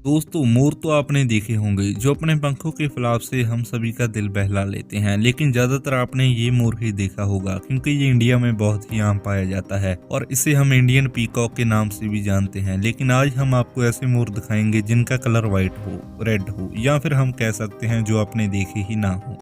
दोस्तों, मोर तो आपने देखे होंगे जो अपने पंखों के फैलाव से हम सभी का दिल बहला लेते हैं। लेकिन ज्यादातर आपने ये मोर ही देखा होगा क्योंकि ये इंडिया में बहुत ही आम पाया जाता है और इसे हम इंडियन पीकॉक के नाम से भी जानते हैं। लेकिन आज हम आपको ऐसे मोर दिखाएंगे जिनका कलर व्हाइट हो, रेड हो या फिर हम कह सकते हैं जो आपने देखे ही ना हो।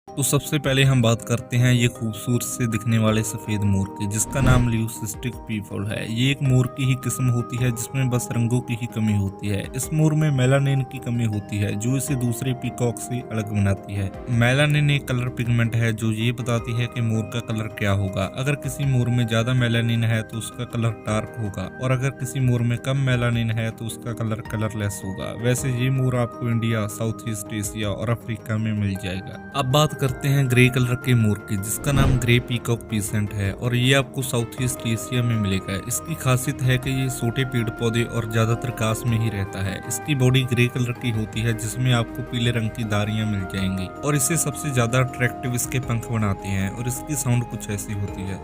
तो सबसे पहले हम बात करते हैं ये खूबसूरत से दिखने वाले सफेद मोर की, जिसका नाम ल्यूसिस्टिक पीफॉल है। ये एक मोर की ही किस्म होती है जिसमें बस रंगों की ही कमी होती है। इस मोर में मेलानिन की कमी होती है जो इसे दूसरे पीकॉक से अलग बनाती है। मेलानिन एक कलर पिगमेंट है जो ये बताती है कि मोर का कलर क्या होगा। अगर किसी मोर में ज्यादा मेलानिन है तो उसका कलर डार्क होगा और अगर किसी मोर में कम मेलानिन है तो उसका कलर कलरलेस होगा। वैसे ये मोर आपको इंडिया, साउथ ईस्ट एशिया और अफ्रीका में मिल जाएगा। अब बात करते हैं ग्रे कलर के मोर की, जिसका नाम ग्रे पीकॉक पीसेंट है और ये आपको साउथ ईस्ट एशिया में मिलेगा। इसकी खासियत है कि ये छोटे पेड़ पौधे और ज्यादातर घास में ही रहता है। इसकी बॉडी ग्रे कलर की होती है जिसमें आपको पीले रंग की धारियां मिल जाएंगी और इसे सबसे ज्यादा अट्रैक्टिव इसके पंख बनाते हैं और इसकी साउंड कुछ ऐसी होती है।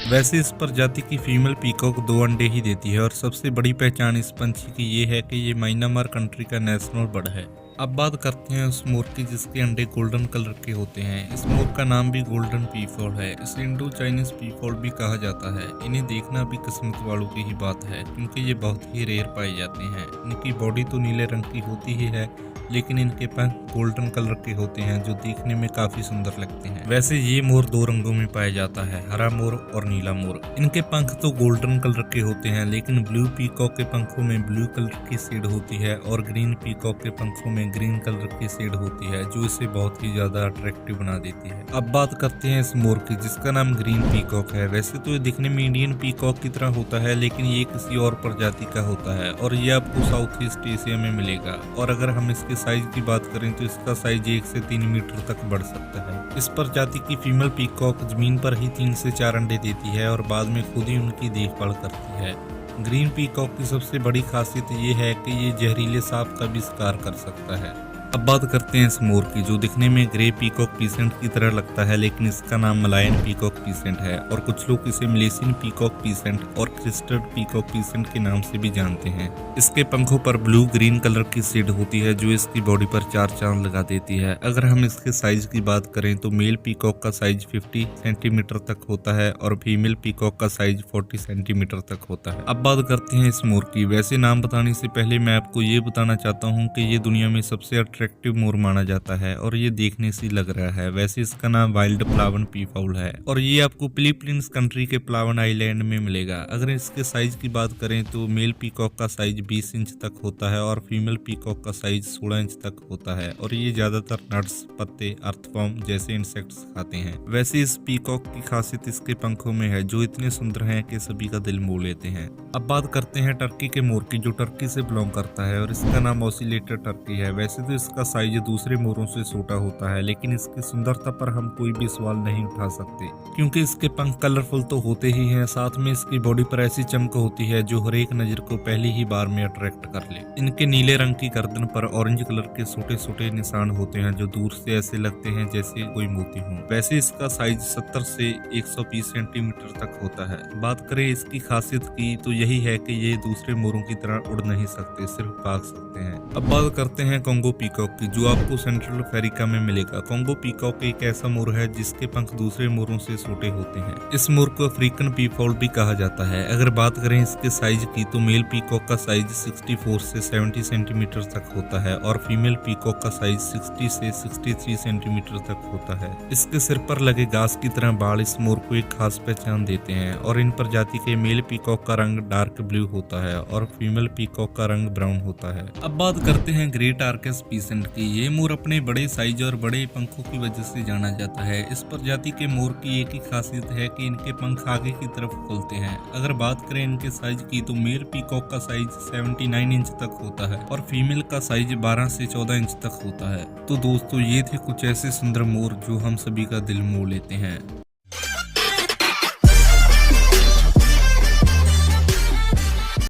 वैसे इस प्रजाति की फीमेल पीकॉक 2 अंडे ही देती है और सबसे बड़ी पहचान इस पंछी की ये है कि ये म्यांमार कंट्री का नेशनल बर्ड है। अब बात करते हैं उस मोर की जिसके अंडे गोल्डन कलर के होते हैं। इस मोर का नाम भी गोल्डन पीफॉल है। इसे इंडो चाइनीज पीफॉल भी कहा जाता है। इन्हें देखना भी किस्मत वालों की ही बात है क्योंकि ये बहुत ही रेयर पाए जाते हैं। इनकी बॉडी तो नीले रंग की होती ही है लेकिन इनके पंख गोल्डन कलर के होते हैं जो देखने में काफी सुंदर लगते हैं। वैसे ये मोर 2 रंगों में पाया जाता है, हरा मोर और नीला मोर। इनके पंख तो गोल्डन कलर के होते हैं लेकिन ब्लू पीकॉक के पंखों में ब्लू कलर की शेड होती है और ग्रीन पीकॉक के पंखों में ग्रीन कलर की शेड होती है जो इसे बहुत ही ज्यादा अट्रैक्टिव बना देती है। अब बात करते हैं इस मोर की जिसका नाम ग्रीन पीकॉक है। वैसे तो ये दिखने में इंडियन पीकॉक की तरह होता है लेकिन ये किसी और प्रजाति का होता है और ये आपको साउथ ईस्ट एशिया में मिलेगा। और अगर हम इसके साइज की बात करें तो इसका साइज 1 से 3 मीटर तक बढ़ सकता है। इस प्रजाति की फीमेल पीकॉक जमीन पर ही 3 से 4 अंडे देती है और बाद में खुद ही उनकी देखभाल करती है। ग्रीन पीकॉक की सबसे बड़ी खासियत ये है कि ये जहरीले सांप का भी शिकार कर सकता है। अब बात करते हैं इस मोर की जो दिखने में ग्रे पीकॉक पीसेंट की तरह लगता है लेकिन इसका नाम मलायन पीकॉक पीसेंट है और कुछ लोग इसे मलेशियन पीकॉक पीसेंट और क्रिस्टड पीकॉक पीसेंट के नाम से भी जानते हैं। इसके पंखों पर ब्लू ग्रीन कलर की शेड होती है जो इसकी बॉडी पर 4 चांद लगा देती है। अगर हम इसके साइज की बात करें तो मेल पीकॉक का साइज 50 सेंटीमीटर तक होता है और फीमेल पीकॉक का साइज 40 सेंटीमीटर तक होता है। अब बात करते हैं इस मोर की। वैसे नाम बताने से पहले मैं आपको ये बताना चाहता हूँ कि ये दुनिया में सबसे अट्रैक्टिव मोर माना जाता है और ये देखने से लग रहा है। वैसे इसका नाम वाइल्ड प्लावन पीफाउल है और ये आपको फिलीपींस कंट्री के प्लावन आइलैंड में मिलेगा। अगर इसके साइज की बात करें तो मेल पीकॉक का साइज 20 इंच तक होता है और फीमेल पीकॉक का साइज 16 इंच तक होता है और ये ज्यादातर नट्स, पत्ते, अर्थवॉर्म जैसे इंसेक्ट्स खाते हैं। वैसे इस पीकॉक की खासियत इसके पंखों में है जो इतने सुंदर हैं कि सभी का दिल मोह लेते हैं। अब बात करते हैं टर्की के मोर की जो टर्की से बिलोंग करता है और इसका नाम ऑसिलेटर टर्की है। वैसे तो इसका साइज दूसरे मोरों से छोटा होता है लेकिन इसकी सुंदरता पर हम कोई भी सवाल नहीं उठा सकते क्योंकि इसके पंख कलरफुल तो होते ही हैं, साथ में इसकी बॉडी पर ऐसी चमक होती है जो हर एक नजर को पहली ही बार में अट्रैक्ट कर ले। इनके नीले रंग की गर्दन पर ऑरेंज कलर के छोटे छोटे निशान होते हैं जो दूर से ऐसे लगते हैं जैसे कोई मोती हो। वैसे इसका साइज 70 से 120 सेंटीमीटर तक होता है। बात करें इसकी खासियत की तो यही है कि ये दूसरे मोरों की तरह उड़ नहीं सकते, सिर्फ भाग सकते हैं। अब बात करते हैं कोंगो पीकॉक की जो आपको सेंट्रल अफ्रीका में मिलेगा। कोंगो पीकॉक एक ऐसा मोर है जिसके पंख दूसरे मोरों से छोटे होते हैं। इस मोर को अफ्रीकन पीफॉल भी कहा जाता है। अगर बात करें इसके साइज की तो मेल पीकॉक का साइज 64 से 70 सेंटीमीटर तक होता है और फीमेल पीकॉक का साइज 60 से 63 सेंटीमीटर तक होता है। इसके सिर पर लगे घास की तरह बाल इस मोर को एक खास पहचान देते हैं और इन प्रजाति के मेल पीकॉक का रंग डार्क ब्लू होता है और फीमेल पीकॉक का रंग ब्राउन होता है। अब बात करते हैं ग्रे टार्केस पीसेंट की। ये मोर अपने बड़े साइज और बड़े पंखों की वजह से जाना जाता है। इस प्रजाति के मोर की एक ही खासियत है कि इनके पंख आगे की तरफ खुलते हैं। अगर बात करें इनके साइज की तो मेल पीकॉक का साइज 79 इंच तक होता है और फीमेल का साइज 12 से 14 इंच तक होता है। तो दोस्तों ये थे कुछ ऐसे सुंदर मोर जो हम सभी का दिल मोह लेते हैं।